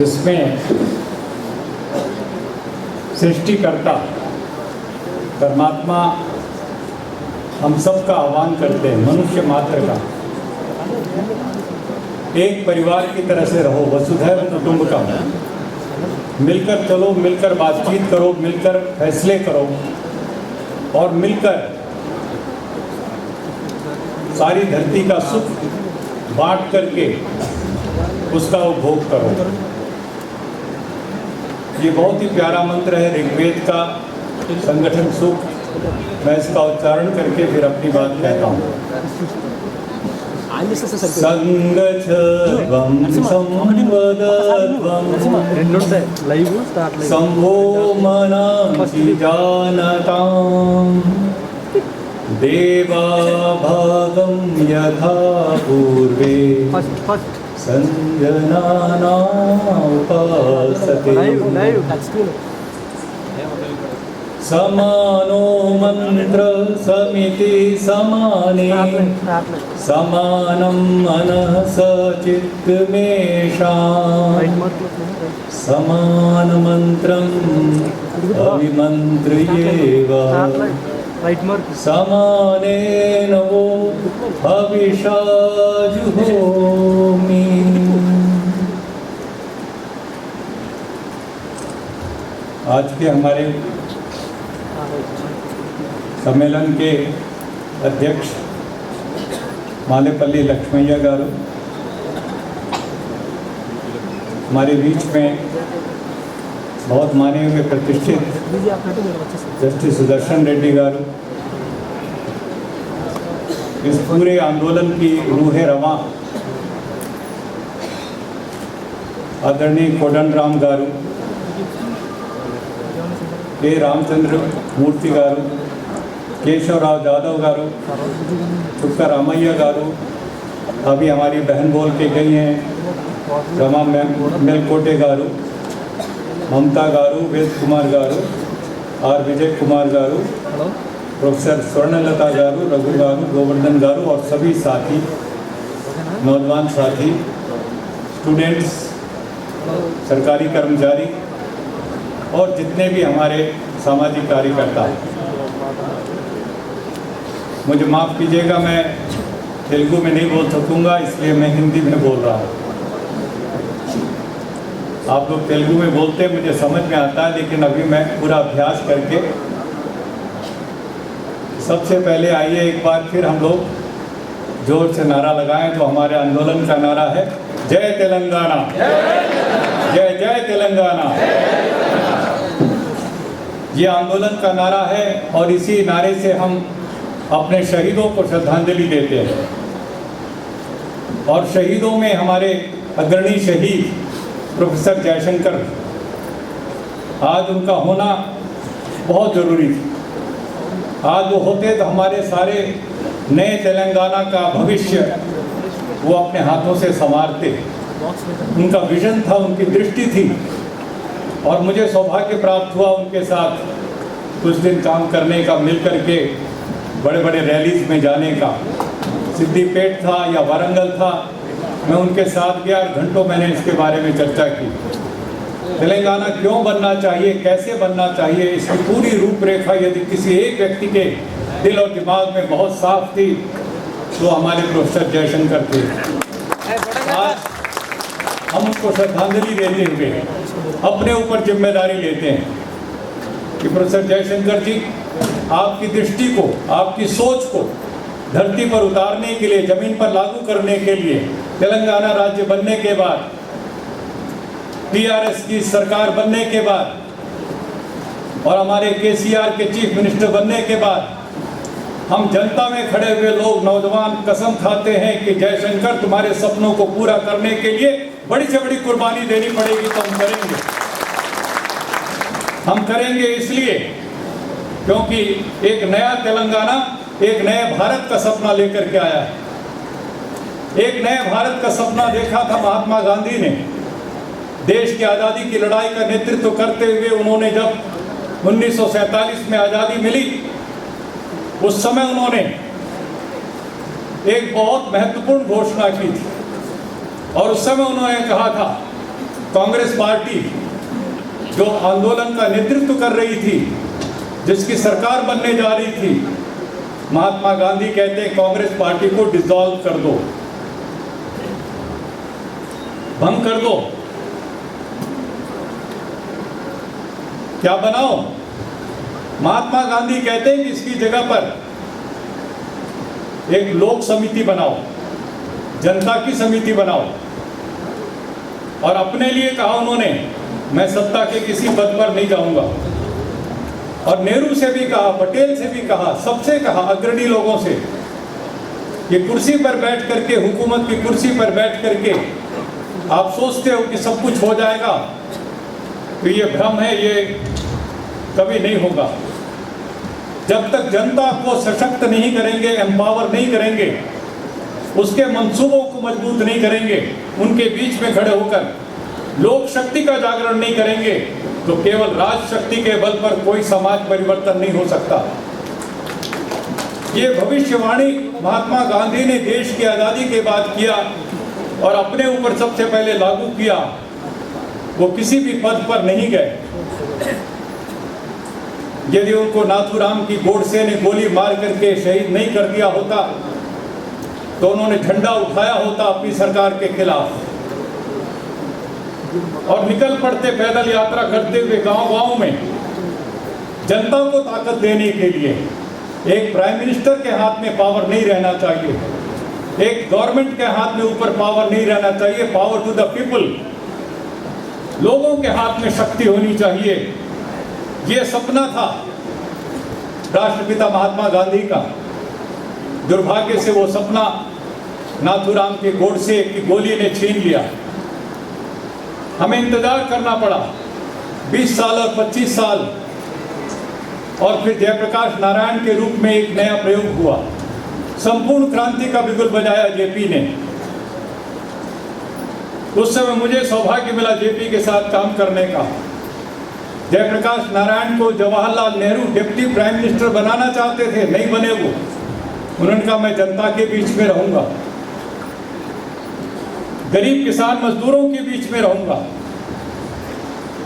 इसमें सृष्टिकर्ता परमात्मा हम सब का आह्वान करते हैं, मनुष्य मात्र का एक परिवार की तरह से रहो, वसुधैव कुटुंबकम। मिलकर चलो, मिलकर बातचीत करो, मिलकर फैसले करो और मिलकर सारी धरती का सुख बांट करके उसका उपभोग करो। ये बहुत ही प्यारा मंत्र है ऋग्वेद का, संगठन सुख। मैं इसका उच्चारण करके फिर अपनी बात कहता हूँ। संगच्छध्वं संवदध्वं संभो मनांसि जानताम् देवा भागं यथा पूर्वे संजनाना उपासते। समानो मंत्र समिति समाने समानं मनः सचित्तमेषाम् समानमन्त्रम् अविमन्त्र्येव समानेन वो हविषा जुहोमि। आज के हमारे सम्मेलन के अध्यक्ष मालेपल्ली लक्ष्मैया गारू, हमारे बीच में बहुत माने हुए प्रतिष्ठित जस्टिस सुदर्शन रेड्डी गारू, इस पूरे आंदोलन की रूहे रवां आदरणीय कोदंडराम गारू, के रामचंद्र मूर्ति गारू, केशवराव जादव गारू, चुक्का रामैया गारू, अभी हमारी बहन बोल के गई हैं रमा मेलकोटे गारू, ममता गारू, वेद कुमार गारू, आर विजय कुमार गारू, प्रोफेसर स्वर्णलता गारू, रघु गारू, गोवर्धन गारू और सभी साथी, नौजवान साथी, स्टूडेंट्स, सरकारी कर्मचारी और जितने भी हमारे सामाजिक कार्यकर्ता हैं। मुझे माफ़ कीजिएगा, मैं तेलुगु में नहीं बोल सकूँगा, इसलिए मैं हिंदी में बोल रहा हूँ। आप लोग तेलुगु में बोलते हैं, मुझे समझ में आता है, लेकिन अभी मैं पूरा अभ्यास करके सबसे पहले आइए एक बार फिर हम लोग जोर से नारा लगाएं। तो हमारे आंदोलन का नारा है जय तेलंगाना, जय जय तेलंगाना। ये आंदोलन का नारा है और इसी नारे से हम अपने शहीदों को श्रद्धांजलि देते हैं। और शहीदों में हमारे अग्रणी शहीद प्रोफेसर जयशंकर, आज उनका होना बहुत ज़रूरी था। आज वो होते तो हमारे सारे नए तेलंगाना का भविष्य वो अपने हाथों से संवारते। उनका विजन था, उनकी दृष्टि थी और मुझे सौभाग्य प्राप्त हुआ उनके साथ कुछ दिन काम करने का, मिल करके बड़े बड़े रैलीज में जाने का। सिद्दीपेट था या वारंगल था, मैं उनके साथ गया और घंटों मैंने इसके बारे में चर्चा की। तेलंगाना क्यों बनना चाहिए, कैसे बनना चाहिए, इसकी पूरी रूपरेखा यदि किसी एक व्यक्ति के दिल और दिमाग में बहुत साफ थी तो हमारे प्रोफेसर जयशंकर थे। आज हम उनको श्रद्धांजलि देते हुए अपने ऊपर जिम्मेदारी लेते हैं कि प्रोफेसर जयशंकर जी, आपकी दृष्टि को, आपकी सोच को धरती पर उतारने के लिए, जमीन पर लागू करने के लिए, तेलंगाना राज्य बनने के बाद, टीआरएस की सरकार बनने के बाद और हमारे केसीआर के चीफ मिनिस्टर बनने के बाद हम जनता में खड़े हुए लोग, नौजवान कसम खाते हैं कि जयशंकर, तुम्हारे सपनों को पूरा करने के लिए बड़ी से बड़ी कुर्बानी देनी पड़ेगी तो हम करेंगे। हम करेंगे इसलिए क्योंकि एक नया तेलंगाना एक नए भारत का सपना लेकर के आया है। एक नए भारत का सपना देखा था महात्मा गांधी ने। देश की आज़ादी की लड़ाई का नेतृत्व करते हुए उन्होंने जब 1947 में आज़ादी मिली, उस समय उन्होंने एक बहुत महत्वपूर्ण घोषणा की थी और उस समय उन्होंने कहा था कांग्रेस पार्टी जो आंदोलन का नेतृत्व कर रही थी, जिसकी सरकार बनने जा रही थी, महात्मा गांधी कहते हैं कांग्रेस पार्टी को डिसॉल्व कर दो, भंग कर दो, क्या बनाओ। महात्मा गांधी कहते हैं कि इसकी जगह पर एक लोक समिति बनाओ, जनता की समिति बनाओ। और अपने लिए कहा उन्होंने, मैं सत्ता के किसी पद पर नहीं जाऊंगा। और नेहरू से भी कहा, पटेल से भी कहा, सबसे कहा, अग्रणी लोगों से, ये कुर्सी पर बैठ करके, हुकूमत की कुर्सी पर बैठ करके आप सोचते हो कि सब कुछ हो जाएगा, तो ये भ्रम है, ये कभी नहीं होगा। जब तक जनता को सशक्त नहीं करेंगे, एम्पावर नहीं करेंगे, उसके मंसूबों को मजबूत नहीं करेंगे, उनके बीच में खड़े होकर लोक शक्ति का जागरण नहीं करेंगे, तो केवल राज शक्ति के बल पर कोई समाज परिवर्तन नहीं हो सकता। ये भविष्यवाणी महात्मा गांधी ने देश की आज़ादी के बाद किया और अपने ऊपर सबसे पहले लागू किया। वो किसी भी पद पर नहीं गए। यदि उनको नाथूराम की गोडसे ने गोली मार करके शहीद नहीं कर दिया होता, तो उन्होंने झंडा उठाया होता अपनी सरकार के खिलाफ और निकल पड़ते पैदल यात्रा करते हुए गांव-गांव में जनता को ताकत देने के लिए। एक प्राइम मिनिस्टर के हाथ में पावर नहीं रहना चाहिए, एक गवर्नमेंट के हाथ में ऊपर पावर नहीं रहना चाहिए। पावर टू द पीपल, लोगों के हाथ में शक्ति होनी चाहिए। ये सपना था राष्ट्रपिता महात्मा गांधी का। दुर्भाग्य से वो सपना नाथूराम के गोडसे की गोली ने छीन लिया। हमें इंतजार करना पड़ा 20 साल और 25 साल, और फिर जयप्रकाश नारायण के रूप में एक नया प्रयोग हुआ। संपूर्ण क्रांति का बिगुल बजाया जेपी ने। उस समय मुझे सौभाग्य मिला जेपी के साथ काम करने का। जयप्रकाश नारायण को Jawaharlal Nehru deputy prime minister बनाना चाहते थे, नहीं बने वो। उन्होंने कहा मैं जनता के बीच में रहूंगा, गरीब किसान मजदूरों के बीच में रहूंगा।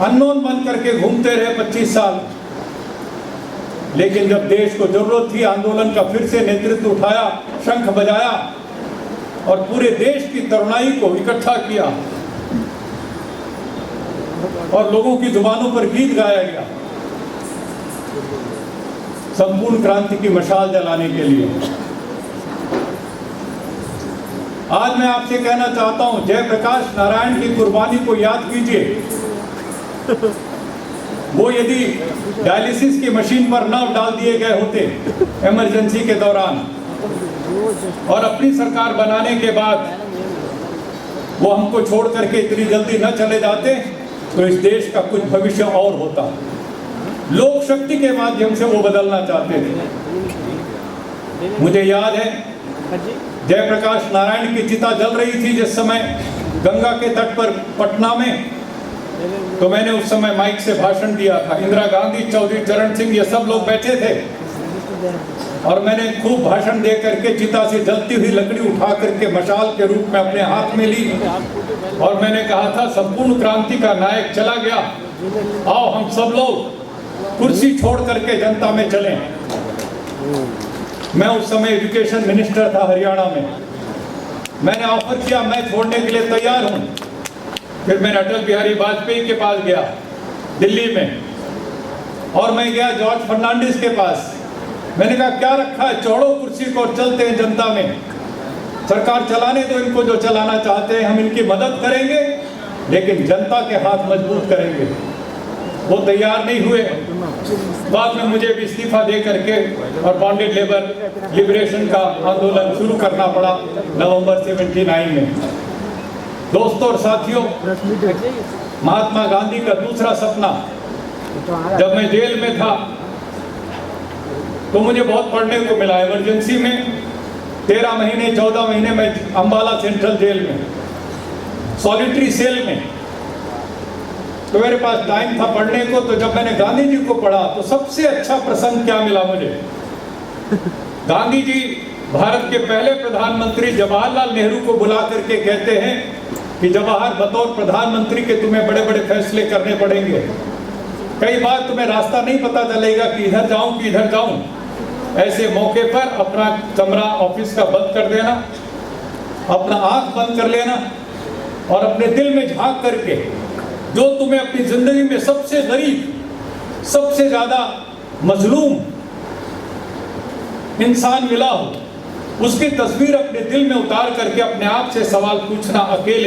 अननोन बन करके घूमते रहे 25 साल, लेकिन जब देश को जरूरत थी, आंदोलन का फिर से नेतृत्व उठाया, शंख बजाया और पूरे देश की तरुणाई को इकट्ठा किया और लोगों की जुबानों पर गीत गाया गया संपूर्ण क्रांति की मशाल जलाने के लिए। आज मैं आपसे कहना चाहता हूं, जयप्रकाश नारायण की कुर्बानी को याद कीजिए। वो यदि डायलिसिस की मशीन पर न डाल दिए गए होते इमरजेंसी के दौरान, और अपनी सरकार बनाने के बाद वो हमको छोड़ करके इतनी जल्दी न चले जाते, तो इस देश का कुछ भविष्य और होता। लोक शक्ति के माध्यम से वो बदलना चाहते थे। मुझे याद है जयप्रकाश नारायण की चिता जल रही थी जिस समय गंगा के तट पर पटना में, तो मैंने उस समय माइक से भाषण दिया था। इंदिरा गांधी, चौधरी चरण सिंह, ये सब लोग बैठे थे और मैंने खूब भाषण दे करके चिता से जलती हुई लकड़ी उठा करके मशाल के रूप में अपने हाथ में ली और मैंने कहा था, संपूर्ण क्रांति का नायक चला गया, आओ हम सब लोग कुर्सी छोड़ करके जनता में चलें। मैं उस समय एजुकेशन मिनिस्टर था हरियाणा में। मैंने ऑफर किया, मैं छोड़ने के लिए तैयार हूं। फिर मैंने अटल बिहारी वाजपेयी के पास गया दिल्ली में, और मैं गया जॉर्ज फर्नांडिस के पास। मैंने कहा क्या रखा है, छोड़ो कुर्सी को, चलते हैं जनता में, सरकार चलाने दो इनको जो चलाना चाहते हैं, हम इनकी मदद करेंगे लेकिन जनता के हाथ मजबूत करेंगे। वो तैयार नहीं हुए। बाद में मुझे भी इस्तीफा दे करके और बॉन्डेड लेबर लिबरेशन का आंदोलन शुरू करना पड़ा नवंबर 79 में। दोस्तों और साथियों, महात्मा गांधी का दूसरा सपना, जब मैं जेल में था तो मुझे बहुत पढ़ने को मिला। इमरजेंसी में 13 महीने 14 महीने मैं अंबाला सेंट्रल जेल में, सॉलिटरी सेल में, तो मेरे पास टाइम था पढ़ने को। तो जब मैंने गांधी जी को पढ़ा तो सबसे अच्छा प्रसंग क्या मिला मुझे, गांधी जी भारत के पहले प्रधानमंत्री जवाहरलाल नेहरू को बुला करके कहते हैं कि जवाहर बतौर प्रधानमंत्री के तुम्हें बड़े बड़े फैसले करने पड़ेंगे। कई बार तुम्हें रास्ता नहीं पता चलेगा कि इधर जाऊं कि इधर जाऊं। ऐसे मौके पर अपना कमरा ऑफिस का बंद कर देना, अपना आंख बंद कर लेना और अपने दिल में झांक करके जो तुम्हें अपनी जिंदगी में सबसे गरीब, सबसे ज्यादा मजलूम इंसान मिला हो, उसकी तस्वीर अपने दिल में उतार करके अपने आप से सवाल पूछना, अकेले